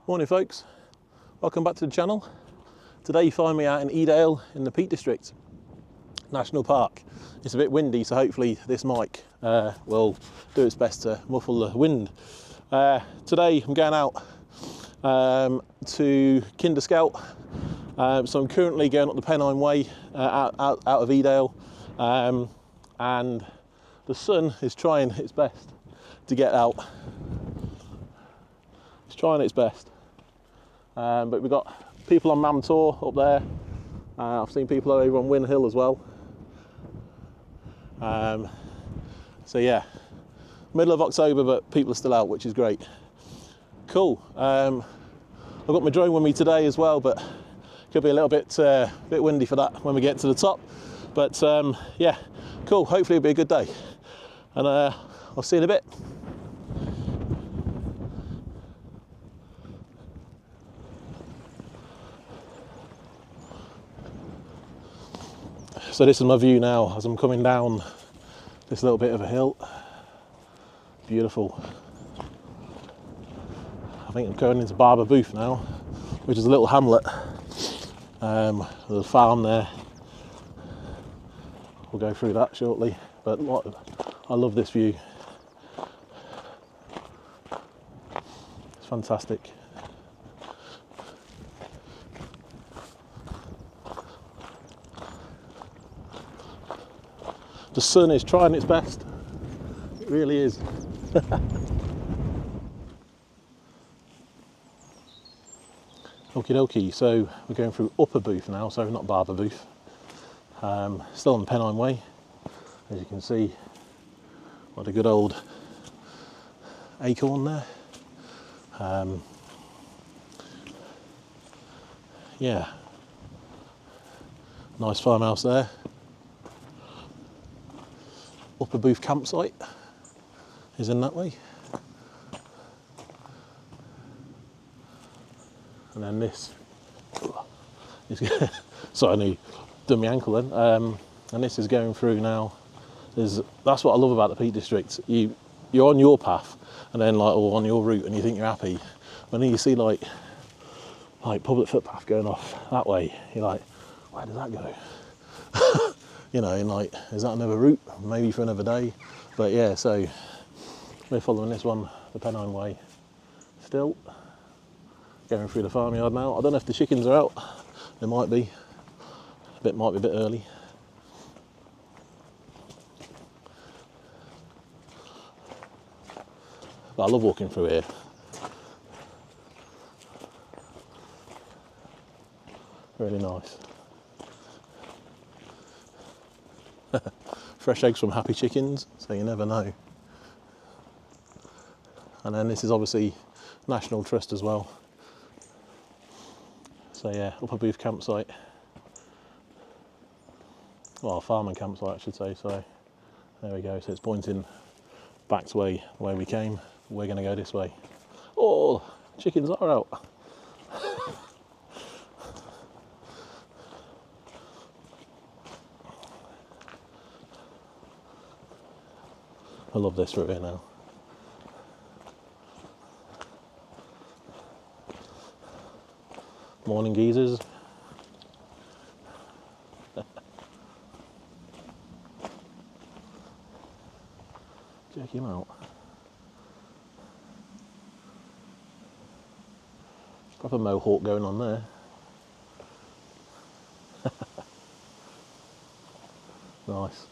Morning folks, welcome back to the channel. Today you find me out in Edale in the Peak District National Park. It's a bit windy, so hopefully this mic will do its best to muffle the wind. Today I'm going out to Kinder Scout, so I'm currently going up the Pennine Way out of Edale, and the sun is trying its best to get out. It's trying its best. But we've got people on Mam Tor up there. I've seen people over on Win Hill as well. So yeah, middle of October, but people are still out, which is great. Cool. I've got my drone with me today as well, but could be a little bit windy for that when we get to the top. But yeah, cool. Hopefully it'll be a good day, and I'll see you in a bit. So this is my view now as I'm coming down this little bit of a hill. Beautiful. I think I'm going into Barber Booth now, which is a little hamlet. There's a farm there. We'll go through that shortly, but I love this view. It's fantastic. The sun is trying its best. It really is. Okie dokie, so we're going through Upper Booth now, so not Barber Booth. Still on the Pennine Way. As you can see, what a good old acorn there. Yeah, nice farmhouse there. Upper Booth campsite is in that way. And then this is sorry, I nearly done my ankle then. And this is going through now. That's what I love about the Peak District. You're on your path, and then or on your route, and you think you're happy. When you see like public footpath going off that way, you're like, where does that go? You know, and like, is that another route? Maybe for another day. But yeah, so we're following this one, the Pennine Way, still. Going through the farmyard now. I don't know if the chickens are out. They might be. Might be a bit early. But I love walking through here. Really nice. Fresh eggs from Happy Chickens, so you never know. And then this is obviously National Trust as well. So yeah, Upper Booth campsite. Well, farm and campsite I should say, so there we go. So it's pointing back to the way we came. We're going to go this way. Oh, chickens are out. I love this through here now. Morning geezers. Check him out. Proper mohawk going on there. Nice.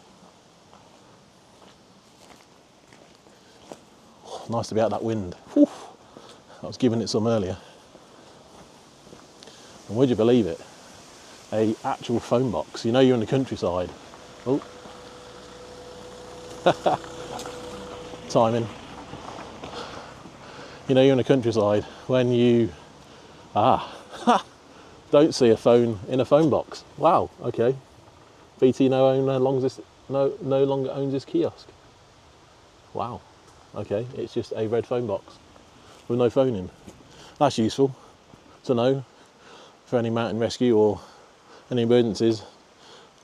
Nice to be out that wind. Whew. I was giving it some earlier. And would you believe it? A actual phone box. You know you're in the countryside. Oh. Timing. You know you're in the countryside when you don't see a phone in a phone box. Wow, okay. BT no longer owns this kiosk. Wow. Okay, it's just a red phone box with no phone in. That's useful to know for any mountain rescue or any emergencies.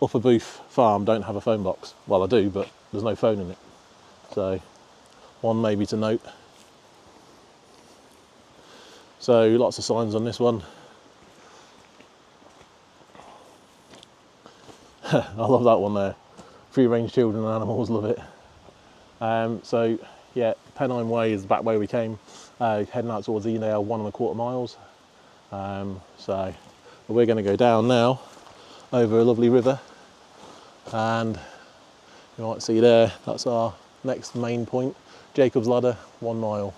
Upper Booth Farm don't have a phone box. Well, I do, but there's no phone in it. So, one maybe to note. So lots of signs on this one. I love that one there. Free range children and animals, love it. So yeah, Pennine Way is the back way we came, heading out towards Edale, 1¼ miles. So we're going to go down now over a lovely river, and you might see there, that's our next main point, Jacob's Ladder, 1 mile.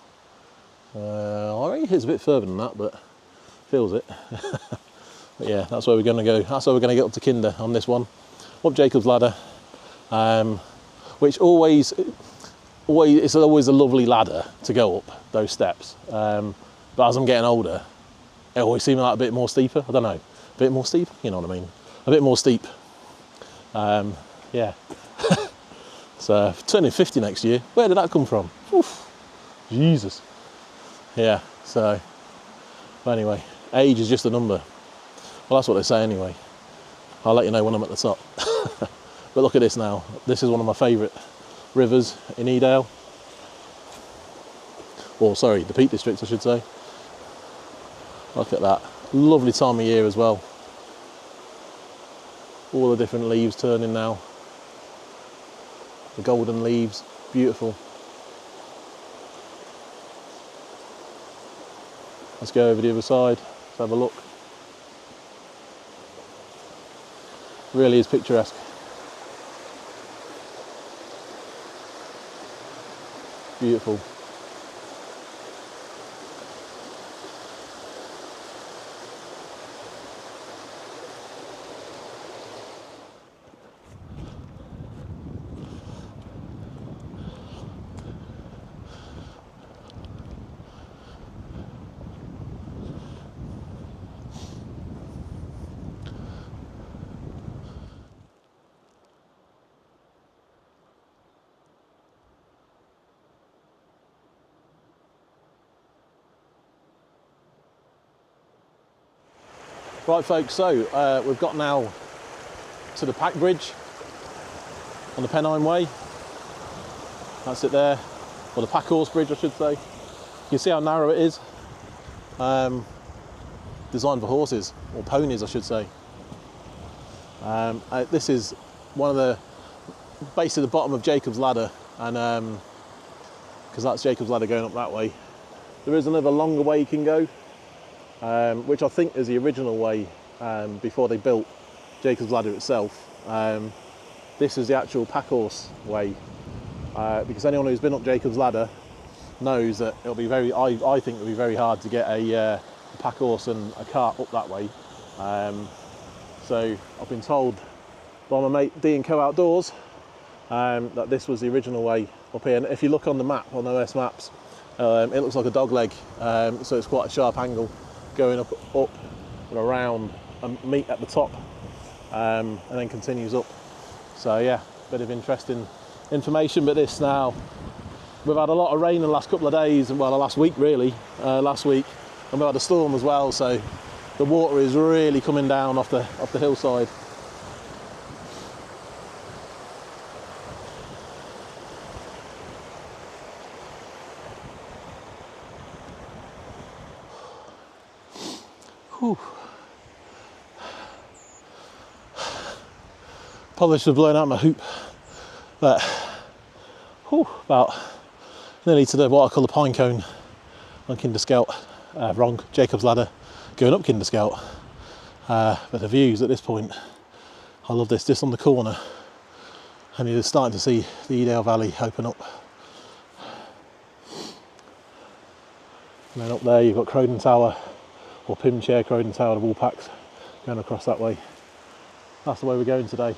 I think it's a bit further than that, but feels it. But yeah, that's where we're going to go. That's where we're going to get up to Kinder on this one. Up Jacob's Ladder, which it's always a lovely ladder to go up those steps. But as I'm getting older, it always seems like a bit more steeper. I don't know, a bit more steep. You know what I mean? A bit more steep. Yeah. So turning 50 next year. Where did that come from? Oof. Jesus. Yeah. So, but anyway, age is just a number. Well, that's what they say anyway. I'll let you know when I'm at the top. But look at this now. This is one of my favourite rivers in Edale. Or sorry, the Peak District I should say. Look at that. Lovely time of year as well. All the different leaves turning now. The golden leaves, beautiful. Let's go over the other side, let's have a look. Really is picturesque. Beautiful. Right folks, so we've got now to the Pack Bridge on the Pennine Way. That's it there, or the Pack Horse Bridge I should say. You can see how narrow it is. Designed for horses, or ponies I should say. This is one of the, basically the bottom of Jacob's Ladder, and because that's Jacob's Ladder going up that way. There is another longer way you can go, which I think is the original way before they built Jacob's Ladder itself. This is the actual Pack Horse way, because anyone who's been up Jacob's Ladder knows that it'll be very, I think it'll be very hard to get a pack horse and a cart up that way. So I've been told by my mate D&Co Outdoors that this was the original way up here. And if you look on the map, on OS Maps, it looks like a dog leg, so it's quite a sharp angle going up and around and meet at the top, and then continues up. So yeah, bit of interesting information. But this now, we've had a lot of rain in the last couple of days, and well, the last week really, and we've had a storm as well, so the water is really coming down off the hillside. Whew. Probably should have blown out my hoop, but about nearly to what I call the pine cone on Kinder Scout. Wrong, Jacob's Ladder, going up Kinder Scout. But the views at this point, I love this. Just on the corner, and you're starting to see the Edale Valley open up. And then up there you've got Crowden Tower, or Pimchair Crowden Tower, the Woolpacks, going across that way. That's the way we're going today.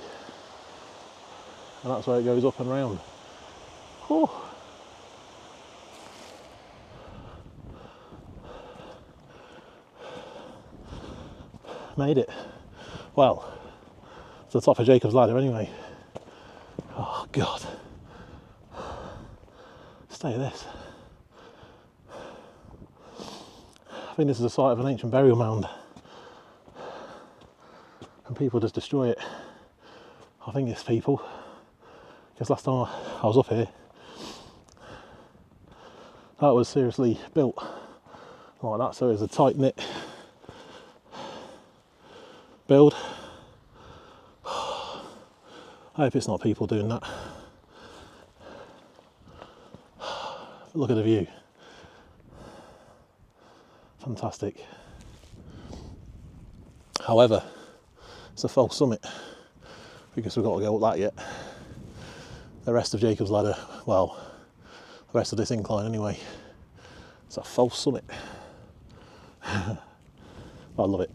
And that's where it goes up and round. Whew. Made it. Well, to the top of Jacob's Ladder anyway. Oh God. Stay this. I think this is the site of an ancient burial mound, and people just destroy it. I think it's people, because last time I was up here, that was seriously built like that, so it's a tight knit build. I hope it's not people doing that. Look at the view. Fantastic. However, it's a false summit because we've got to go up that yet. The rest of Jacob's Ladder, well, the rest of this incline anyway, it's a false summit. I love it.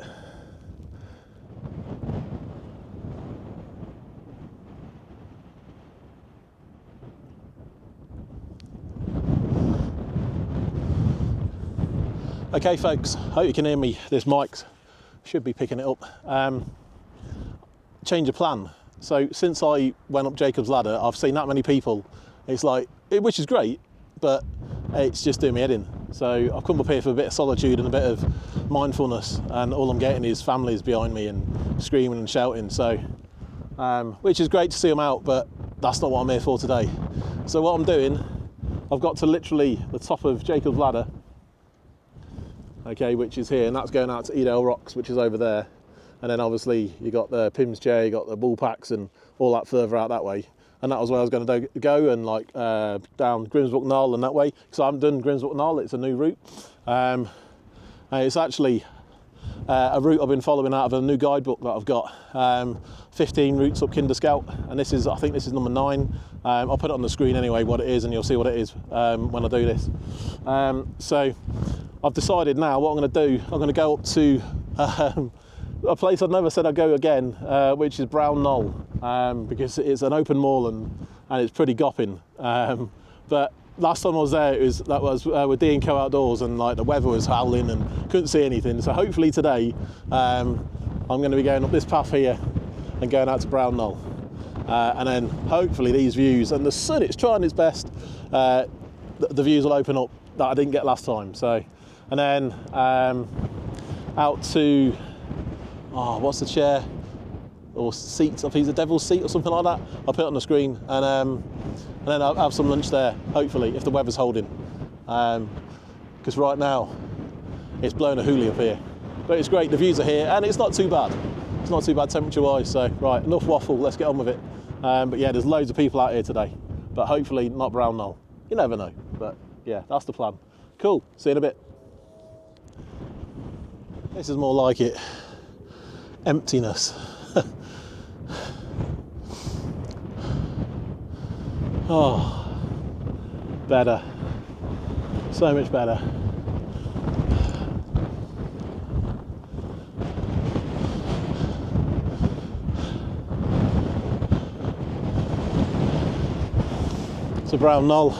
Okay folks, hope you can hear me. This mic should be picking it up. Change of plan. So since I went up Jacob's Ladder, I've seen that many people. It's like, which is great, but it's just doing me head in. So I've come up here for a bit of solitude and a bit of mindfulness, and all I'm getting is families behind me and screaming and shouting. So, which is great to see them out, but that's not what I'm here for today. So what I'm doing, I've got to literally the top of Jacob's Ladder, okay, which is here, and that's going out to Edale Rocks, which is over there. And then obviously you got the Pims Chair, you got the Bull Packs and all that further out that way. And that was where I was going to go, and like down Grimsbrook Knoll and that way, because I haven't done Grimsbrook Knoll, it's a new route. And it's actually a route I've been following out of a new guidebook that I've got. 15 routes up Kinder Scout, and this is, I think this is number 9. I'll put it on the screen anyway, what it is, and you'll see what it is when I do this. So I've decided now what I'm going to do. I'm going to go up to a place I've never said I'd go again, which is Brown Knoll, because it's an open moorland and it's pretty gopping. But last time I was there, that was with D&Co Outdoors, and like the weather was howling and couldn't see anything. So hopefully today I'm going to be going up this path here and going out to Brown Knoll, and then hopefully these views and the sun, it's trying its best. The views will open up that I didn't get last time. So, and then out to, what's the chair or seat? I think it's a Devil's Seat or something like that. I'll put it on the screen, and then I'll have some lunch there, hopefully, if the weather's holding. Because right now it's blowing a hoolie up here, but it's great. The views are here, and it's not too bad. It's not too bad temperature-wise. So right, enough waffle. Let's get on with it. But yeah, there's loads of people out here today, but hopefully not Brown Knoll. You never know. But yeah, that's the plan. Cool. See you in a bit. This is more like it. Emptiness. Oh, better. So much better. So Brown Knoll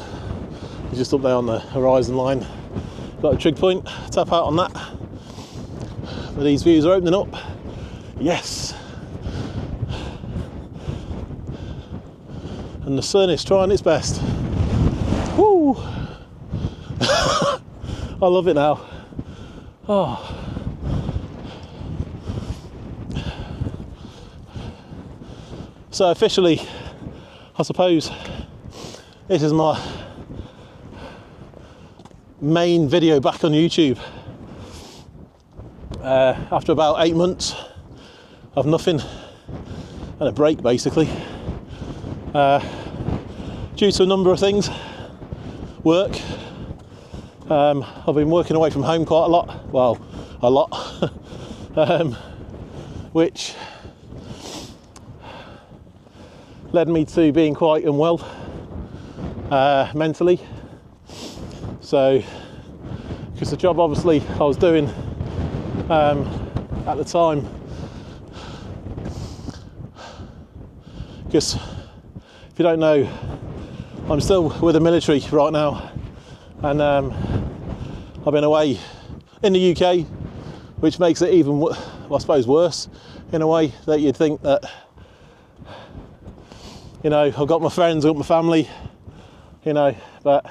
is just up there on the horizon line. Got a trig point, tap out on that. But these views are opening up. Yes. And the sun is trying its best. Woo! I love it now. Oh. So officially, I suppose, this is my main video back on YouTube. After about 8 months of nothing and a break basically, due to a number of things. Work, I've been working away from home quite a lot, well, a lot, which led me to being quite unwell mentally. So, because the job obviously I was doing at the time, because if you don't know, I'm still with the military right now, and I've been away in the UK, which makes it even, I suppose, worse in a way, that you'd think that, you know, I've got my friends, I've got my family, you know, but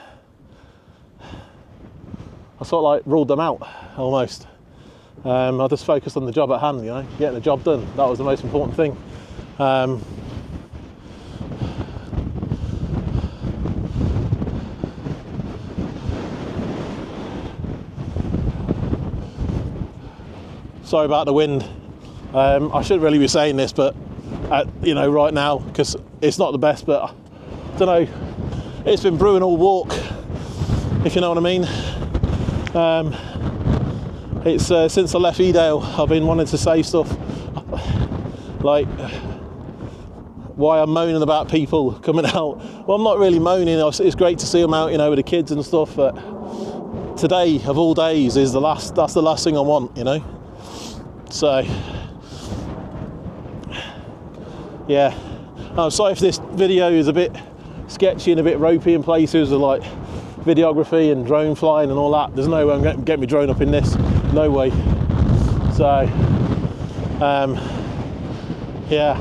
I sort of like ruled them out almost. I just focused on the job at hand, you know, getting the job done. That was the most important thing. sorry about the wind. I shouldn't really be saying this, but you know, right now, because it's not the best, but I don't know, it's been brewing all walk, if you know what I mean. It's since I left Edale, I've been wanting to say stuff like why I'm moaning about people coming out. Well, I'm not really moaning. It's great to see them out, you know, with the kids and stuff. But today, of all days, is the last. That's the last thing I want, you know. So, yeah. I'm sorry if this video is a bit sketchy and a bit ropey in places, with like videography and drone flying and all that. There's no way I'm going to get my drone up in this. No way. So, yeah.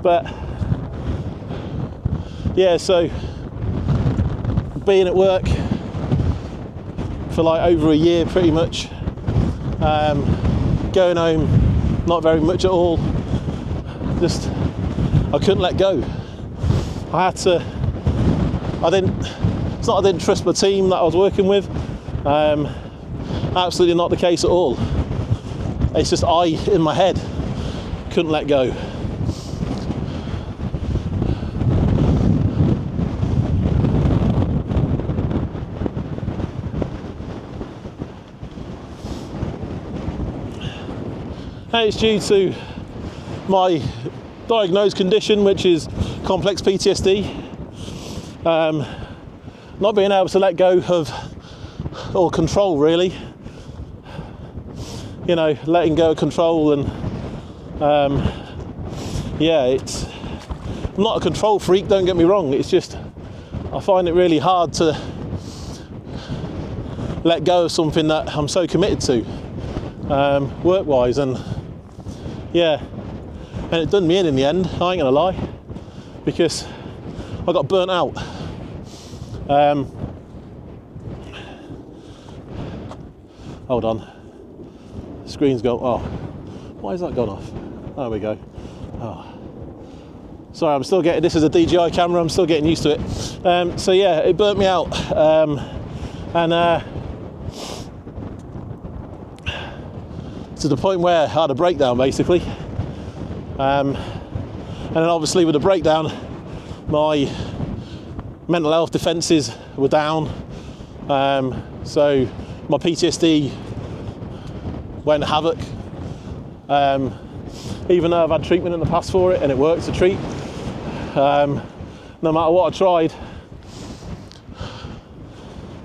But yeah, so being at work for like over a year pretty much, going home not very much at all, just I couldn't let go. I had to, it's not I didn't trust my team that I was working with, absolutely not the case at all. It's just I, in my head, couldn't let go. And it's due to my diagnosed condition, which is complex PTSD. Not being able to let go of, or control really, you know, letting go of control. And yeah, I'm not a control freak, don't get me wrong, it's just I find it really hard to let go of something that I'm so committed to, work-wise. And yeah, and it done me in the end, I ain't gonna lie, because I got burnt out. Hold on, the screen's gone. Oh, why has that gone off? There we go. Oh. Sorry, I'm still getting, this is a DJI camera, I'm still getting used to it. So yeah, it burnt me out. To the point where I had a breakdown basically. And then obviously with the breakdown, my mental health defences were down. So my PTSD went havoc. Even though I've had treatment in the past for it and it works to treat, no matter what I tried,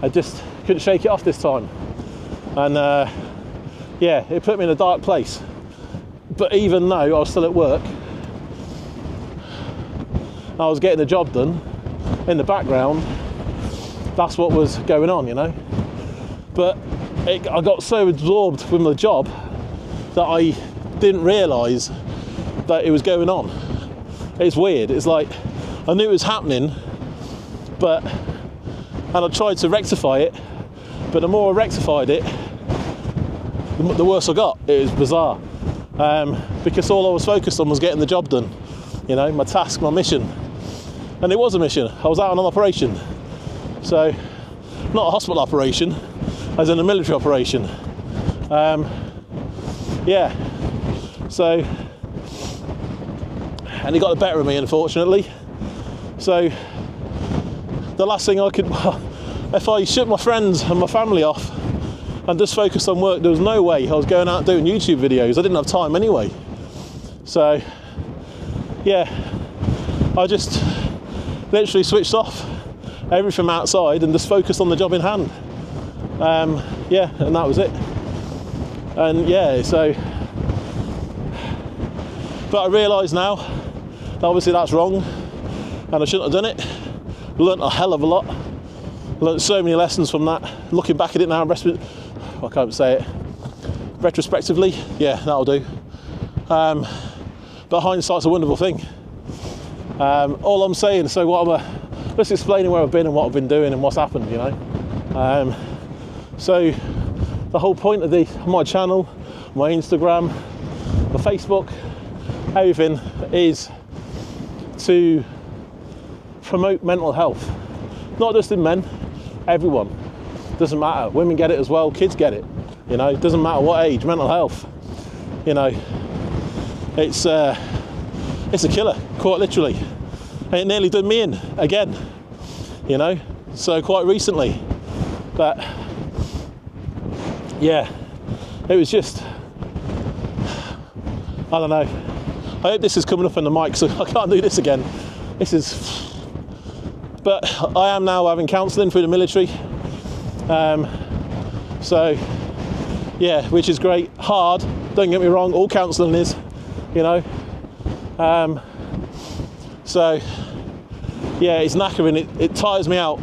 I just couldn't shake it off this time. And yeah, it put me in a dark place. But even though I was still at work, I was getting the job done in the background, that's what was going on, you know. But I got so absorbed with my job that I didn't realise that it was going on. It's weird, it's like I knew it was happening, and I tried to rectify it, but the more I rectified it, the worse I got. It was bizarre, because all I was focused on was getting the job done, you know, my task, my mission. And it was a mission. I was out on an operation, so not a hospital operation, as in a military operation. Yeah, so, and it got the better of me, unfortunately. So the last thing I could, if I shut my friends and my family off and just focused on work, there was no way I was going out doing YouTube videos. I didn't have time anyway. So yeah, I just literally switched off everything outside and just focused on the job in hand. Yeah, and that was it. And yeah, so, but I realise now that obviously that's wrong and I shouldn't have done it. Learnt a hell of a lot. Learnt so many lessons from that. Looking back at it now, I can't say it. Retrospectively, yeah, that'll do. But hindsight's a wonderful thing. All I'm saying, so what I'm just explaining where I've been and what I've been doing and what's happened, you know. So the whole point of my channel, my Instagram, my Facebook, everything is to promote mental health. Not just in men, everyone. Doesn't matter. Women get it as well, kids get it. You know, it doesn't matter what age, mental health, you know, it's a killer, quite literally. And it nearly did me in again, you know, so quite recently. But yeah, it was just, I don't know. I hope this is coming up on the mic so I can't do this again. This is, but I am now having counselling through the military. So yeah, which is great. Hard, don't get me wrong, all counselling is, you know. So yeah, it's knackering, it tires me out.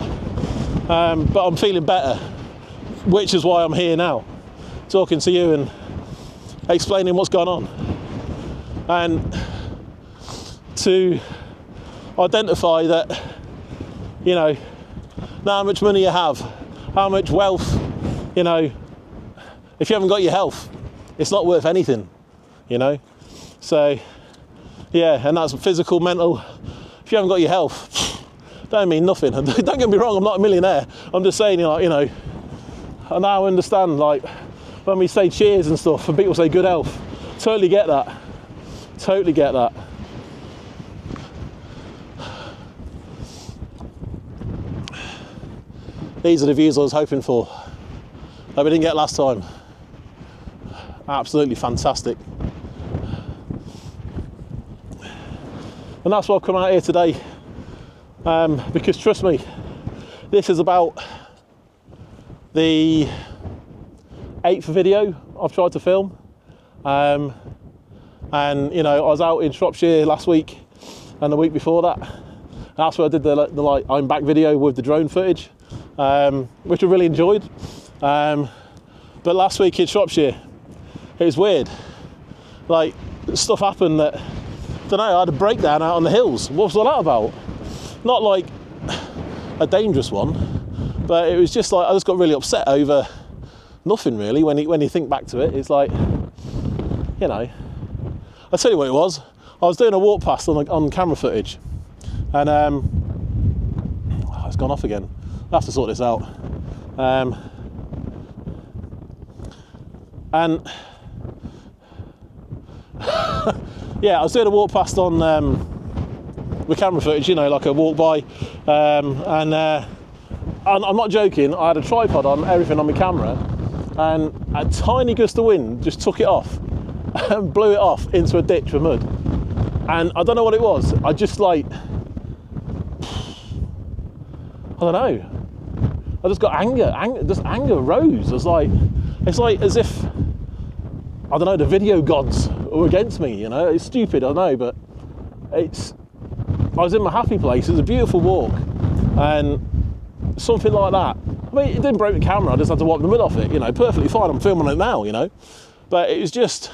But I'm feeling better, which is why I'm here now, talking to you and explaining what's going on. And to identify that, you know, no how much money you have, how much wealth, you know, if you haven't got your health, it's not worth anything, you know. So yeah, and that's physical, mental. If you haven't got your health, don't mean nothing. Don't get me wrong, I'm not a millionaire. I'm just saying, like, you know, I now understand, like, when we say cheers and stuff and people say good health, totally get that. Totally get that. These are the views I was hoping for, that we didn't get last time. Absolutely fantastic. And that's why I've come out here today, because trust me, this is about the 8th video I've tried to film. And you know, I was out in Shropshire last week and the week before that. That's where I did the like I'm back video with the drone footage, which I really enjoyed. But last week in Shropshire, it was weird. Like, stuff happened that, I don't know, I had a breakdown out on the hills. What was all that about? Not like a dangerous one, but it was just like, I just got really upset over nothing really. When you think back to it, it's like, you know, I'll tell you what it was. I was doing a walk past on camera footage, and it's gone off again. I'll have to sort this out. And yeah, I was doing a walk past on the camera footage, you know, like a walk by, and I'm not joking, I had a tripod on, everything on my camera, and a tiny gust of wind just took it off and blew it off into a ditch with mud. And I don't know what it was, I just like, I don't know, I just got anger rose. I was like, it's like as if, I don't know, the video gods were against me, you know. It's stupid, I know, but I was in my happy place. It was a beautiful walk, and something like that. I mean, it didn't break the camera, I just had to wipe the mud off it, you know, perfectly fine. I'm filming it now, you know. But it was just,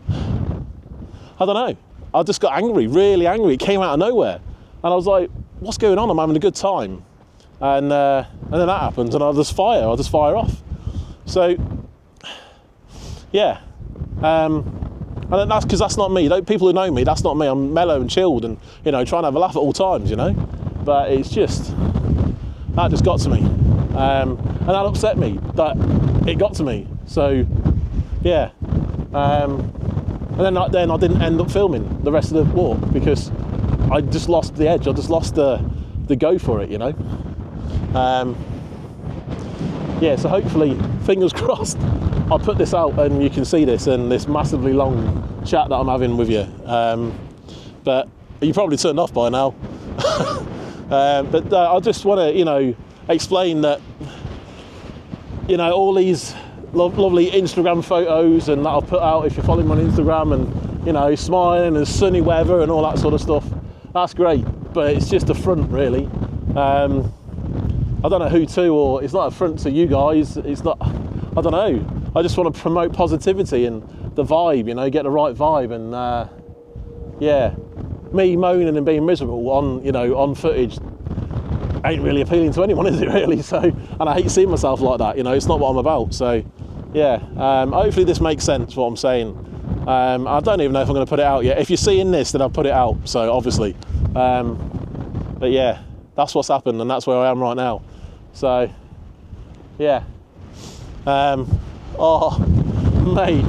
I don't know, I just got angry, really angry. It came out of nowhere. And I was like, what's going on? I'm having a good time. And then that happens, and I'll just fire off. So, yeah. And that's because that's not me. People who know me, that's not me. I'm mellow and chilled and, you know, trying to have a laugh at all times, you know. But it's just, that just got to me. And that upset me, that it got to me. So, yeah. And then I didn't end up filming the rest of the walk because I just lost the edge. I just lost the go for it, you know. Yeah, so hopefully, fingers crossed, I'll put this out and you can see this and this massively long chat that I'm having with you. But you probably turned off by now. But I just want to, you know, explain that, you know, all these lovely Instagram photos and that I'll put out if you follow me on Instagram, and, you know, smiling and sunny weather and all that sort of stuff, that's great, but it's just a front, really. I don't know who to, or it's not a front to you guys, it's not, I don't know, I just want to promote positivity and the vibe, you know, get the right vibe. And yeah, me moaning and being miserable on, you know, on footage ain't really appealing to anyone, is it really? So, and I hate seeing myself like that, you know, it's not what I'm about. So yeah, hopefully this makes sense what I'm saying. I don't even know if I'm going to put it out yet. If you're seeing this, then I'll put it out, so obviously. But yeah, that's what's happened, and that's where I am right now. So yeah, Oh, mate,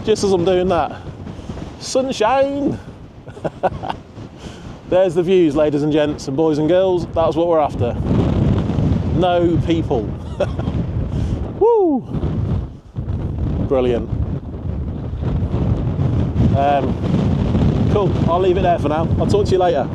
just as I'm doing that, sunshine. There's the views, ladies and gents and boys and girls. That's what we're after. No people. Woo! Brilliant. Cool, I'll leave it there for now. I'll talk to you later.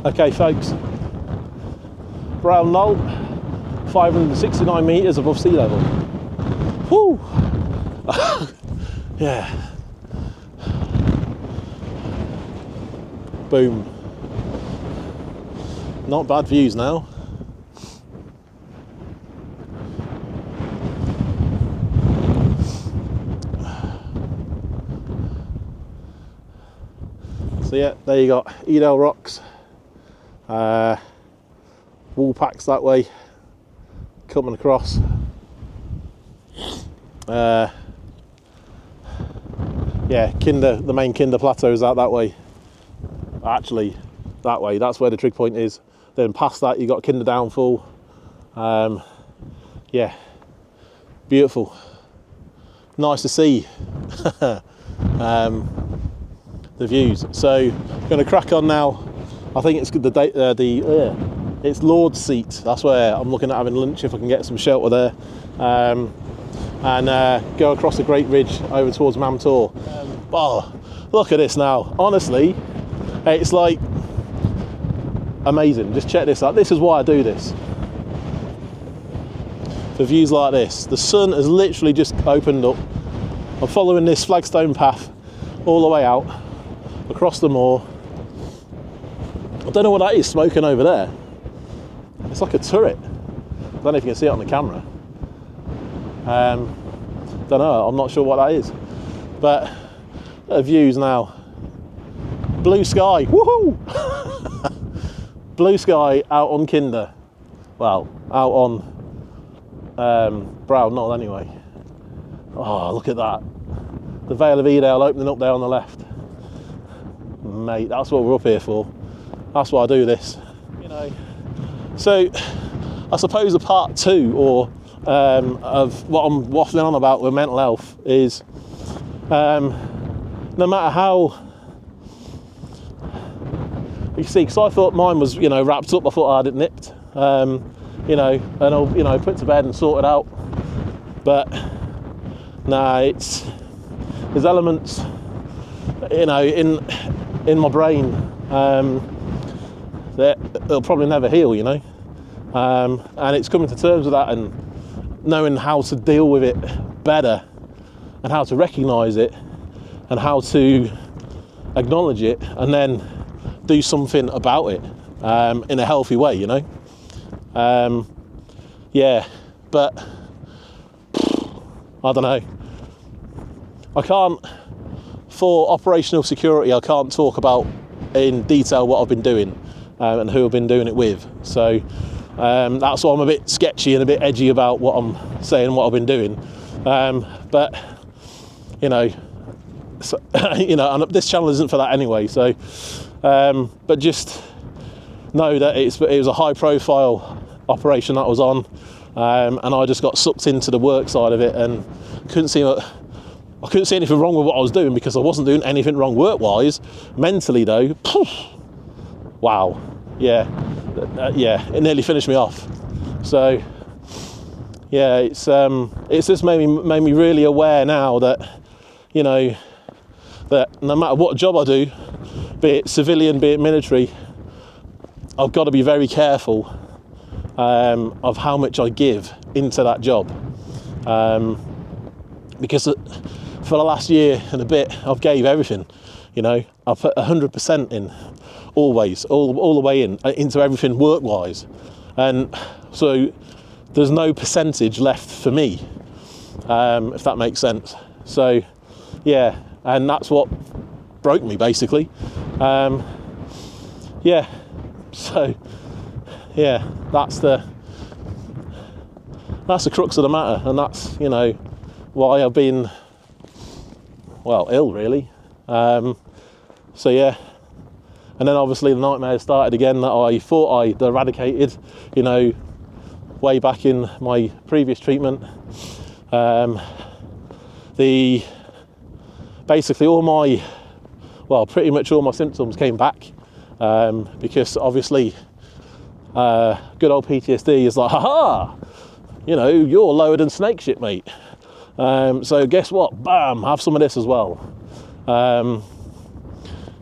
Okay folks, Brown Knoll, 569 metres above sea level. Woo! Yeah. Boom. Not bad views now. So yeah, there you got Edale Rocks. Woolpacks that way, coming across. Yeah, the main Kinder Plateau is out that way. Actually, that way, that's where the trig point is. Then past that, you got Kinder Downfall. Yeah, beautiful. Nice to see the views. So, I'm going to crack on now. I think it's it's Lord's Seat. That's where I'm looking at having lunch if I can get some shelter there, and go across the Great Ridge over towards Mamtor. Oh, look at this now. Honestly, it's like amazing. Just check this out. This is why I do this. For views like this, the sun has literally just opened up. I'm following this flagstone path all the way out across the moor. I don't know what that is smoking over there. It's like a turret. I don't know if you can see it on the camera. Don't know, I'm not sure what that is. But views now. Blue sky, woohoo! Blue sky out on Kinder. Well, out on Brown Knoll anyway. Oh, look at that. The Vale of Edale opening up there on the left. Mate, that's what we're up here for. That's why I do this, you know. So, I suppose the part two, or of what I'm waffling on about with mental health, is no matter how, you see, because I thought mine was, you know, wrapped up. I thought I had it nipped, you know, and I'll, you know, put to bed and sort it out. But nah, there's elements, you know, in my brain. That it'll probably never heal, you know, and it's coming to terms with that and knowing how to deal with it better and how to recognise it and how to acknowledge it and then do something about it in a healthy way, you know. Yeah, but I don't know. I can't, for operational security, I can't talk about in detail what I've been doing and who I've been doing it with. So that's why I'm a bit sketchy and a bit edgy about what I'm saying, what I've been doing. But you know, so, you know, and this channel isn't for that anyway. So, but just know that it was a high-profile operation that I was on, and I just got sucked into the work side of it and couldn't see anything wrong with what I was doing because I wasn't doing anything wrong work-wise. Mentally though, wow, yeah, it nearly finished me off. So yeah, it's just made me really aware now that, you know, that no matter what job I do, be it civilian, be it military, I've got to be very careful of how much I give into that job, because for the last year and a bit I've gave everything, You know, I put 100% in, always, all the way in, into everything work-wise. And so there's no percentage left for me, if that makes sense. So, yeah, and that's what broke me, basically. Yeah, so, yeah, that's the crux of the matter, and that's, you know, why I've been, well, ill, really. So, yeah. And then obviously the nightmare started again that I thought I'd eradicated, you know, way back in my previous treatment. Basically pretty much all my symptoms came back, because obviously good old PTSD is like, haha, you know, you're lower than snake shit, mate. So guess what? Bam, have some of this as well.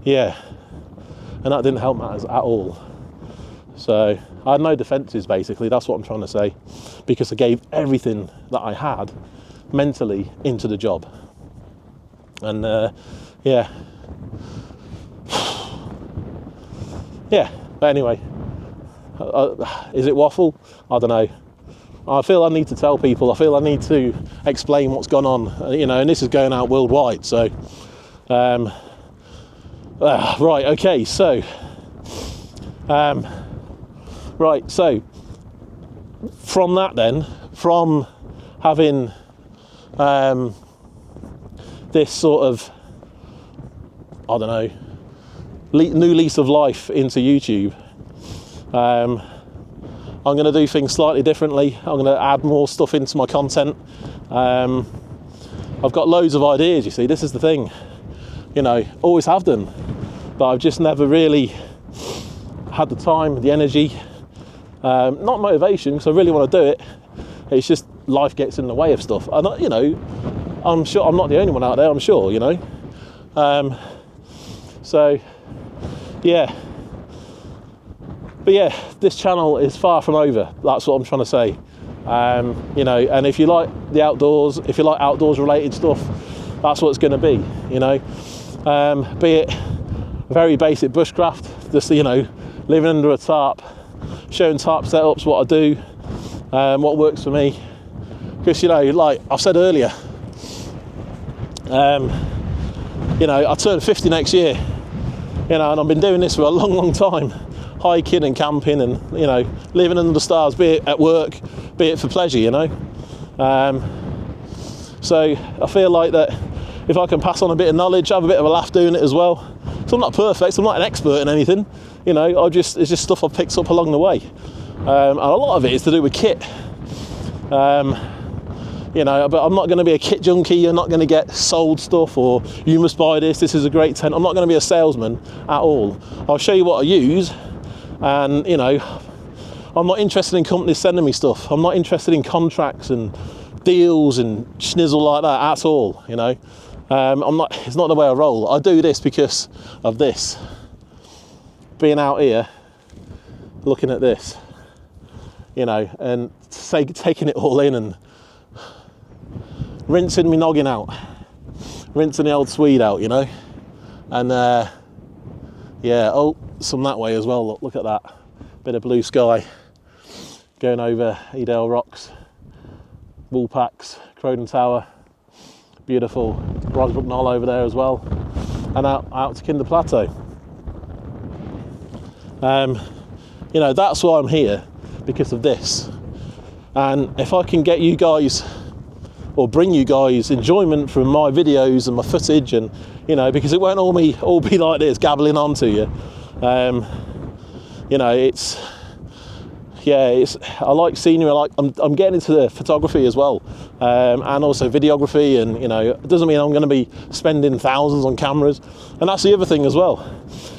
Yeah. And that didn't help matters at all. So I had no defences, basically. That's what I'm trying to say, because I gave everything that I had mentally into the job. And yeah. But anyway, is it waffle? I don't know. I feel I need to tell people. I feel I need to explain what's gone on. You know, and this is going out worldwide. So. Right, okay, so from that then, from having this sort of, I don't know, new lease of life into YouTube, I'm going to do things slightly differently. I'm going to add more stuff into my content. I've got loads of ideas, you see, this is the thing. You know, always have done, but I've just never really had the time, the energy, not motivation, because I really want to do it. It's just life gets in the way of stuff. And, you know, I'm sure I'm not the only one out there, I'm sure, you know. So, yeah. But yeah, this channel is far from over. That's what I'm trying to say. You know, and if you like the outdoors, if you like outdoors related stuff, that's what it's going to be, you know. Be it very basic bushcraft, just, you know, living under a tarp, showing tarp setups, what I do, what works for me. Because, you know, like I've said earlier, you know, I turn 50 next year, you know, and I've been doing this for a long, long time, hiking and camping and, you know, living under the stars, be it at work, be it for pleasure, you know. So I feel like that if I can pass on a bit of knowledge, have a bit of a laugh doing it as well. So I'm not perfect, I'm not an expert in anything, you know, it's just stuff I've picked up along the way. And a lot of it is to do with kit. You know, but I'm not going to be a kit junkie. You're not going to get sold stuff or you must buy this is a great tent. I'm not going to be a salesman at all. I'll show you what I use, and, you know, I'm not interested in companies sending me stuff. I'm not interested in contracts and deals and schnizzle like that at all, you know. It's not the way I roll. I do this because of this. Being out here, looking at this, you know, and taking it all in and rinsing me noggin out, rinsing the old Swede out, you know. And yeah, oh, some that way as well. Look at that. Bit of blue sky going over Edale Rocks, Woolpacks, Crowden Tower. Beautiful Brosbrook Knoll over there as well, and out to Kinder Plateau. You know, that's why I'm here, because of this. And if I can get you guys, or bring you guys enjoyment from my videos and my footage, and, you know, because it won't all be like this, gabbling on to you. You know, I like scenery. I'm getting into the photography as well, and also videography, and, you know, it doesn't mean I'm going to be spending thousands on cameras. And that's the other thing as well.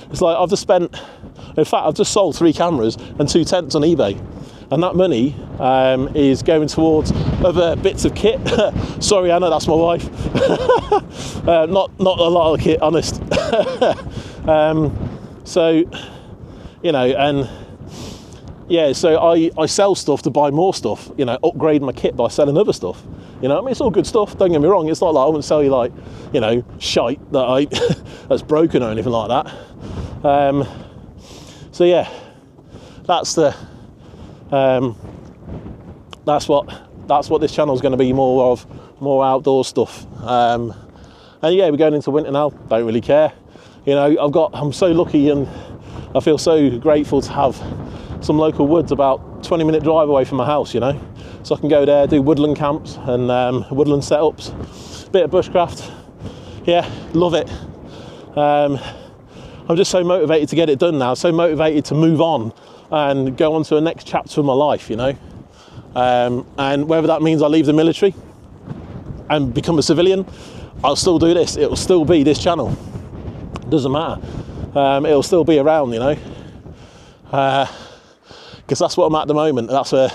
It's like I've just sold 3 cameras and 2 tents on eBay, and that money is going towards other bits of kit. Sorry, Anna, that's my wife. Not a lot of kit, honest. So, you know, and yeah, so I sell stuff to buy more stuff, you know, upgrade my kit by selling other stuff. You know, I mean, it's all good stuff, don't get me wrong. It's not like I wouldn't sell you, like, you know, shite that that's broken or anything like that. So yeah, that's the that's what this channel is going to be more of, more outdoor stuff. And yeah, we're going into winter now. Don't really care. You know, I'm so lucky and I feel so grateful to have some local woods about 20-minute drive away from my house, you know. So I can go there, do woodland camps and woodland setups, bit of bushcraft. Yeah, love it. I'm just so motivated to get it done now, so motivated to move on and go on to the next chapter of my life, you know. And whether that means I leave the military and become a civilian, I'll still do this. It'll still be this channel. Doesn't matter. It'll still be around, you know. Because that's what I'm at the moment. That's where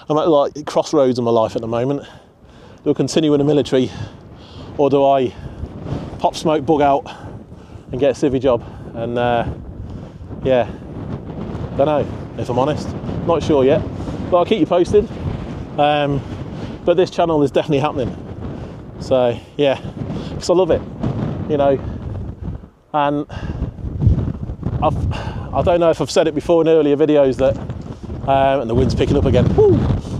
I'm at, like, crossroads in my life at the moment. Do I continue in the military, or do I pop smoke, bug out, and get a civvy job? And yeah, don't know if I'm honest. Not sure yet, but I'll keep you posted. But this channel is definitely happening. So yeah, because I love it, you know. And I don't know if I've said it before in earlier videos that, and the wind's picking up again,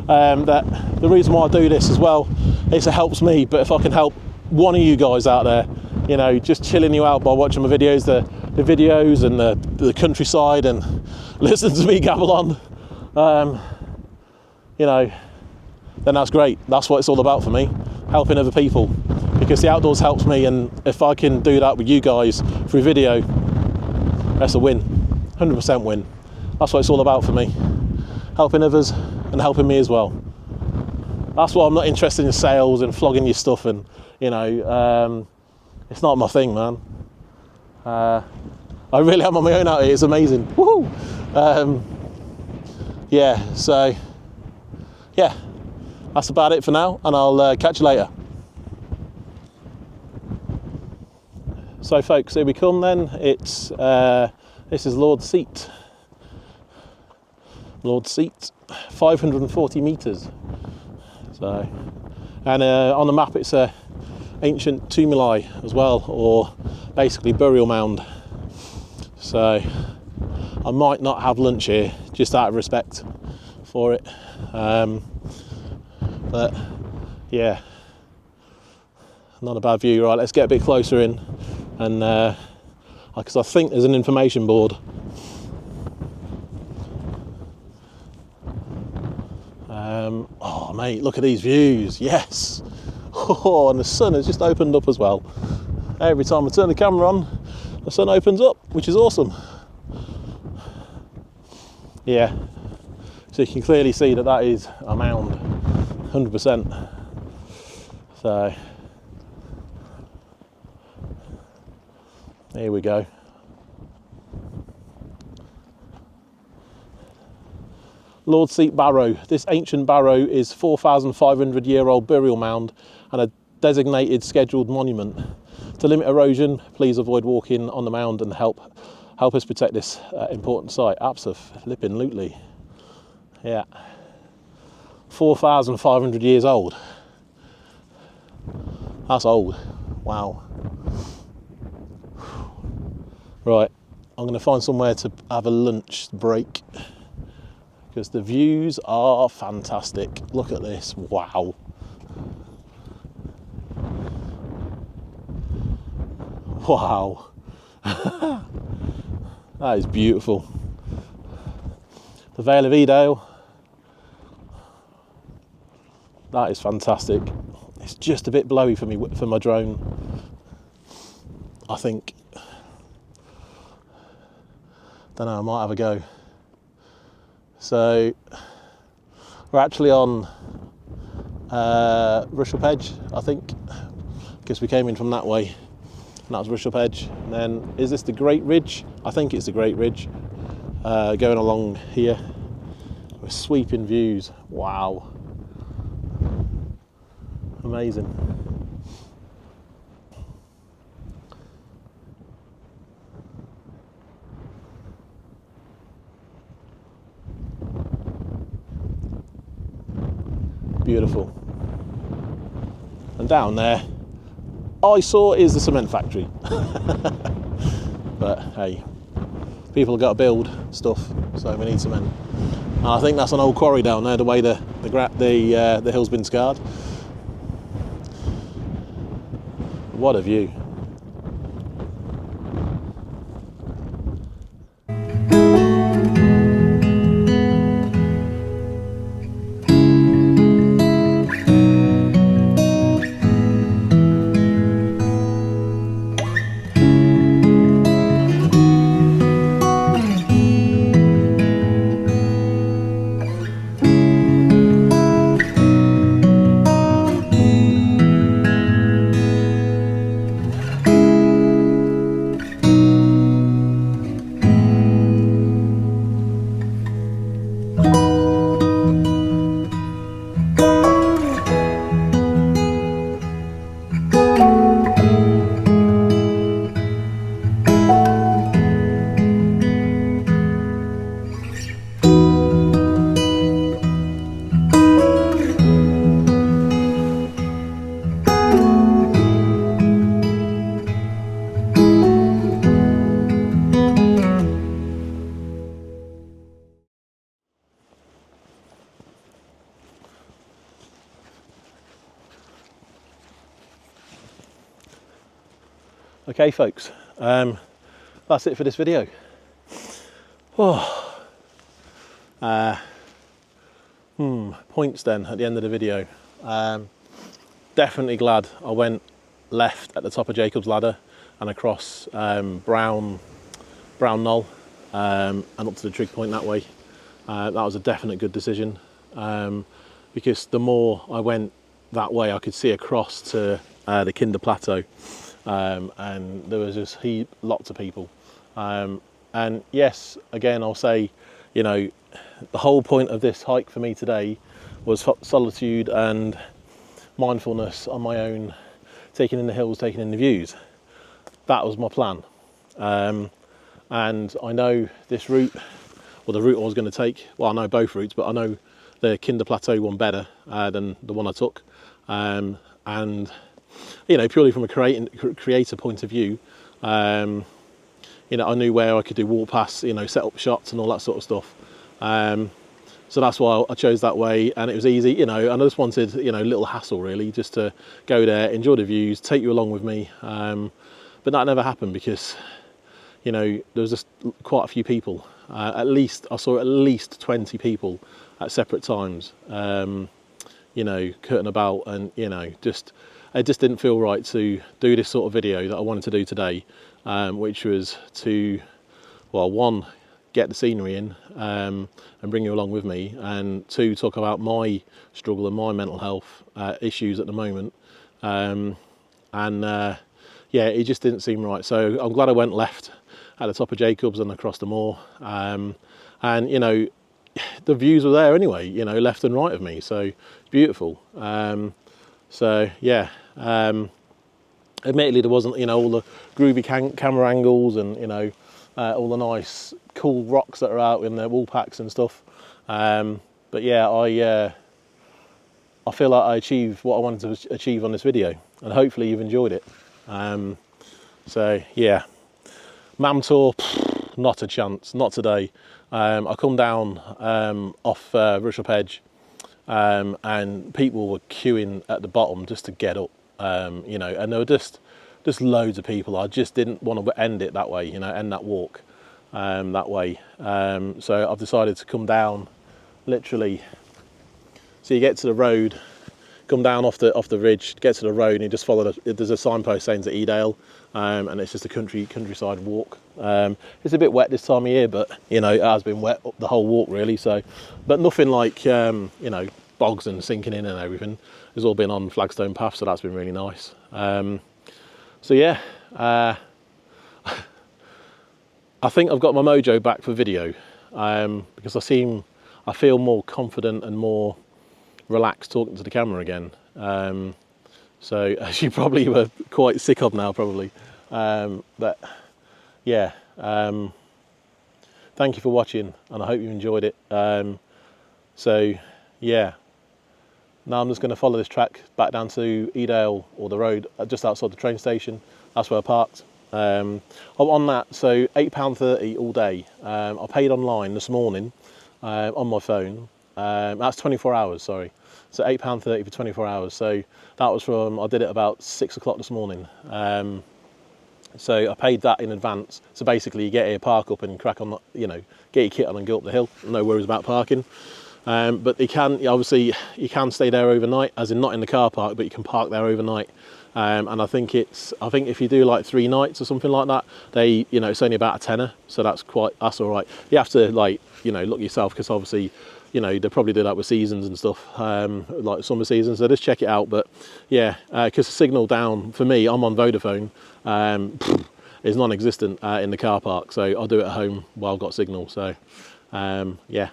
that the reason why I do this as well is it helps me, but if I can help one of you guys out there, you know, just chilling you out by watching my videos, the videos and the countryside, and listen to me gabble on, you know, then that's great. That's what it's all about for me, helping other people, because the outdoors helps me, and if I can do that with you guys through video, that's a win, 100% win. That's what it's all about for me, helping others and helping me as well. That's why I'm not interested in sales and flogging your stuff, and you know, it's not my thing, man. I really am on my own out here. It's amazing. Woohoo! Yeah, so yeah, that's about it for now, and I'll catch you later. So folks, here we come then. It's this is Lord's Seat. Lord's Seat, 540 metres. So, and on the map it's a ancient tumuli as well, or basically burial mound. So I might not have lunch here, just out of respect for it. But yeah, not a bad view. Right, let's get a bit closer in, and because I think there's an information board. Oh mate, look at these views. Yes. Oh, and the sun has just opened up as well. Every time I turn the camera on, the sun opens up, which is awesome. Yeah, so you can clearly see that that is a mound, 100%. So here we go. Lord's Seat Barrow. This ancient barrow is 4,500-year-old burial mound and a designated scheduled monument. To limit erosion, please avoid walking on the mound and help us protect this important site. Absolutely. Yeah. 4,500 years old. That's old. Wow. Right, I'm going to find somewhere to have a lunch break, because the views are fantastic. Look at this. Wow. Wow. That is beautiful. The Vale of Edale. That is fantastic. It's just a bit blowy for me, for my drone, I think. Don't know, I might have a go. So we're actually on Rushall Edge, I think, because we came in from that way, and that was Rushall Edge. And then, is this the Great Ridge? I think it's the Great Ridge, going along here with sweeping views. Wow, amazing. beautiful. And down there, I saw is the cement factory. But hey, people have got to build stuff, so we need cement. And I think that's an old quarry down there, the way the hill's been scarred. What a view. Okay folks, that's it for this video. Points then at the end of the video. Definitely glad I went left at the top of Jacob's Ladder and across Brown Knoll and up to the trig point that way. That was a definite good decision, because the more I went that way I could see across to the Kinder Plateau. And there was just lots of people, and yes, again I'll say, you know, the whole point of this hike for me today was solitude and mindfulness on my own, taking in the hills, taking in the views. That was my plan, and I know this route, or the route I was going to take, well I know both routes, but I know the Kinder Plateau one better than the one I took, and you know, purely from a creator point of view, you know, I knew where I could do walk paths, you know, set up shots and all that sort of stuff. So that's why I chose that way, and it was easy, you know, and I just wanted, you know, a little hassle really, just to go there, enjoy the views, take you along with me. But that never happened because, you know, there was just quite a few people. I saw at least 20 people at separate times, you know, cutting about, and, you know, it just didn't feel right to do this sort of video that I wanted to do today, which was to, well, one, get the scenery in and bring you along with me, and two, talk about my struggle and my mental health issues at the moment. Yeah, it just didn't seem right. So I'm glad I went left at the top of Jacobs and across the moor. And, you know, the views were there anyway, you know, left and right of me. So it's beautiful. So yeah, admittedly there wasn't, you know, all the groovy camera angles and, you know, all the nice cool rocks that are out in the wall packs and stuff. But yeah, I feel like I achieved what I wanted to achieve on this video, and hopefully you've enjoyed it. So yeah, Mam Tour, not a chance, not today. I come down off Rush Up Edge, and people were queuing at the bottom just to get up, you know, and there were just loads of people. I just didn't want to end it that way, you know, end that walk that way. So I've decided to come down, literally. So you get to the road, come down off the ridge, get to the road, and you just follow there's a signpost saying to Edale, and it's just a countryside walk. It's a bit wet this time of year, but you know, it has been wet up the whole walk really. So, but nothing like you know, bogs and sinking in and everything. It's all been on flagstone path, so that's been really nice. So yeah, I think I've got my mojo back for video, because I feel more confident and more relaxed talking to the camera again. So as you probably were quite sick of now probably, but yeah, thank you for watching, and I hope you enjoyed it. So yeah, Now I'm just going to follow this track back down to Edale, or the road just outside the train station. That's where I parked. On that, so £8.30 all day. I paid online this morning on my phone. That's 24 hours, sorry. So £8.30 for 24 hours. So that was from, I did it about 6 o'clock this morning. So I paid that in advance. So basically you get here, park up and crack on, you know, get your kit on and go up the hill. No worries about parking. But you can, obviously, you can stay there overnight, as in not in the car park, but you can park there overnight. And I think if you do like 3 nights or something like that, you know, it's only about a tenner. So that's all right. You have to, like, you know, look yourself, because obviously, you know, they probably do that with seasons and stuff, like summer seasons. So just check it out. But yeah, because the signal down, for me, I'm on Vodafone, is non-existent in the car park. So I'll do it at home while I've got signal. So yeah,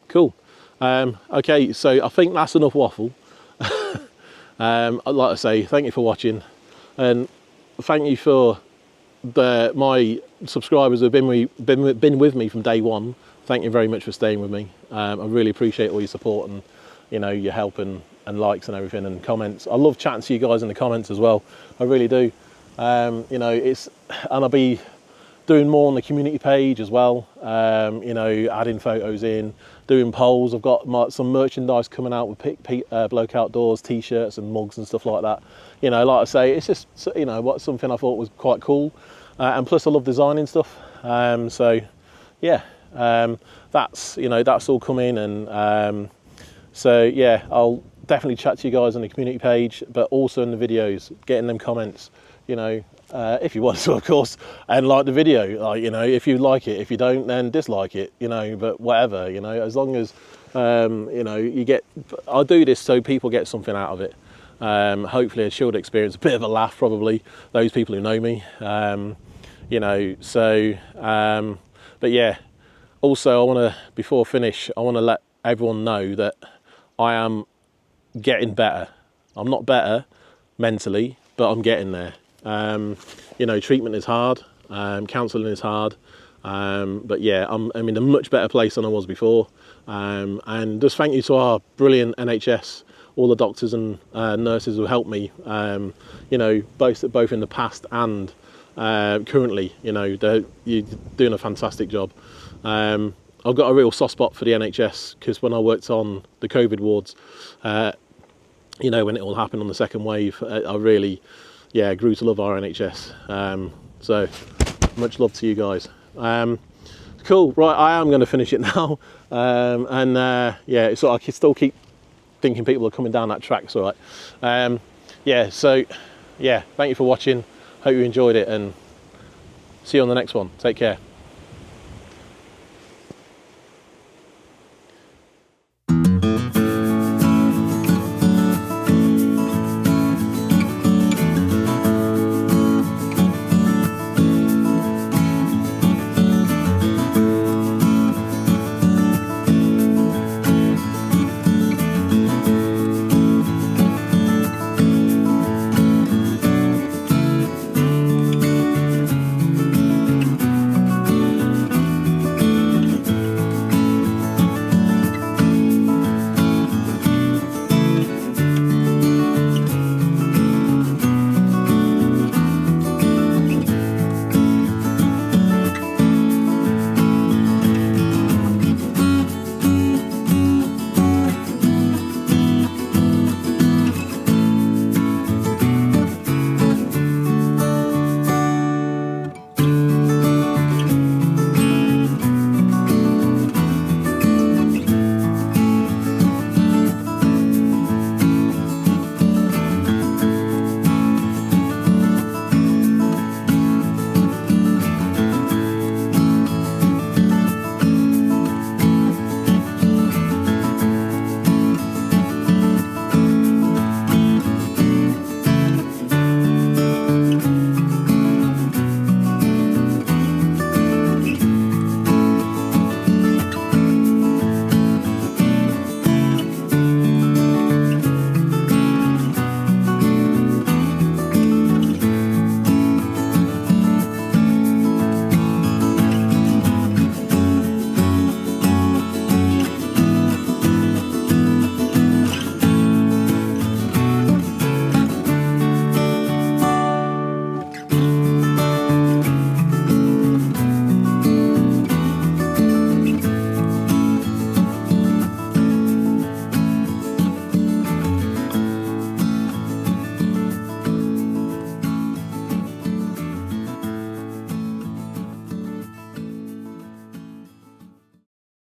cool. Okay, so I think that's enough waffle. I'd like to say thank you for watching, and thank you for my subscribers who have been with me from day one. Thank you very much for staying with me. I really appreciate all your support and, you know, your help and likes and everything, and comments. I love chatting to you guys in the comments as well. I really do. You know, and I'll be doing more on the community page as well. You know, adding photos in, doing polls. I've got some merchandise coming out with Bloke Outdoors t-shirts and mugs and stuff like that. You know, like I say, it's just, you know, something I thought was quite cool. And plus I love designing stuff. So yeah, that's, you know, that's all coming. And so yeah, I'll definitely chat to you guys on the community page, but also in the videos, getting them comments, you know, if you want to, of course, and like the video, like, you know, if you like it. If you don't, then dislike it, you know, but whatever, you know, as long as, you know, I do this so people get something out of it. Hopefully a chilled experience, a bit of a laugh, probably, those people who know me, you know, so, but yeah, also I want to, before I finish, I want to let everyone know that I am getting better. I'm not better mentally, but I'm getting there. You know, treatment is hard, counselling is hard, but yeah, I'm in a much better place than I was before. And just thank you to our brilliant NHS, all the doctors and nurses who helped me, you know, both in the past and currently. You know, you're doing a fantastic job. I've got a real soft spot for the NHS, because when I worked on the COVID wards, you know, when it all happened on the second wave, I really, yeah, grew to love our NHS. So much love to you guys. Cool, right, I am going to finish it now. Yeah, so I can still keep thinking people are coming down that track, it's all right. Yeah, so yeah, thank you for watching. Hope you enjoyed it, and see you on the next one. Take care.